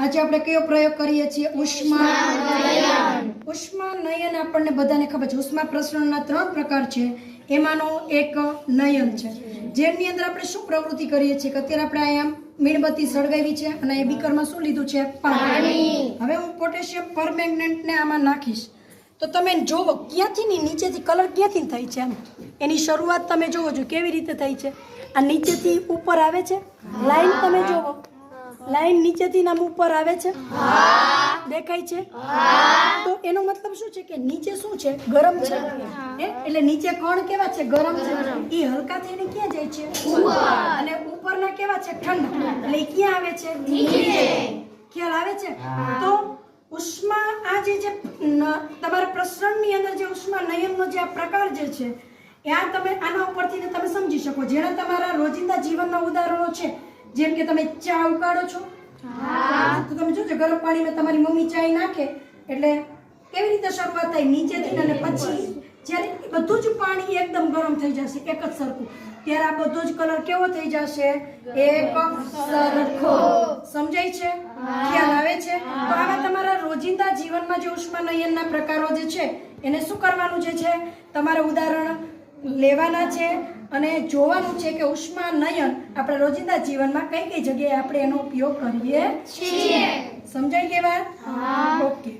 આજે આપણે કયો પ્રયોગ કરીએ છીએ? ઉષ્માનયન. ઉષ્માનયન આપણને બધાને ખબર છે. ઉષ્મા પ્રસરણના 3 પ્રકાર છે. એમાંનો એક નયન છે, જેની અંદર આપણે શું પ્રવૃત્તિ કરીએ છીએ કે અત્યારે આપણે અહીંયા મીણબત્તી સળગાવી છે અને એ બીકરમાં શું લીધું છે? પાણી. હવે હું પોટેશિયમ પરમેંગનેટને આમાં નાખીશ તો તમે જોવો ક્યાંથી નીચેથી કલર ક્યાંથી થઈ છે. એની શરૂઆત તમે જોવો છો કેવી રીતે થઈ છે. આ નીચેથી ઉપર આવે છે લાઈન, તમે જોવો લાઈન નીચેથી નામ ઉપર આવે છે, દેખાય છે. તો એનો મતલબ શું છે કે નીચે શું છે? ગરમ છે. એટલે નીચે કણ કેવા છે? ગરમ છે. એ હલકા થઈને ક્યાં જાય છે? ઉપર. અને ઉપરના કેવા છે? ઠંડા. એટલે ક્યાં આવે છે? નીચે. ખ્યાલ આવે છે? તો ઉષ્મા આ જે તમારા પ્રસરણની અંદર જે ઉષ્મા નયનનો જે આ પ્રકાર જે છે ત્યાં તમે આના ઉપરથી તમે સમજી શકો. જેના તમારા રોજિંદા જીવનના ઉદાહરણો છે, જેમ કે તમે ચા ઉકાળો છો તો તમે જોજો ગરમ પાણીમાં તમારી મમ્મી ચા નાખે એટલે કેવી રીતે શરૂઆત થાય? નીચેથી. અને પછી જ્યારે બધું જ પાણી એકદમ ગરમ થઈ જશે એક જ સરખું, ત્યારે આ બધો જ કલર કેવો થઈ જશે? એક સરખો. સમજાય છે? ખ્યાલ આવે છે? તો આવા તમારા રોજિંદા જીવનમાં જે ઉષ્માનયનના પ્રકારો જે છે એને શું કરવાનું જે છે? તમારે ઉદાહરણ લેવાના છે અને જોવાનું છે કે ઉષ્માનયન આપણા રોજિંદા જીવનમાં કઈ કઈ જગ્યાએ આપણે એનો ઉપયોગ કરીએ છીએ. સમજાઈ ગઈ વાત? ઓકે.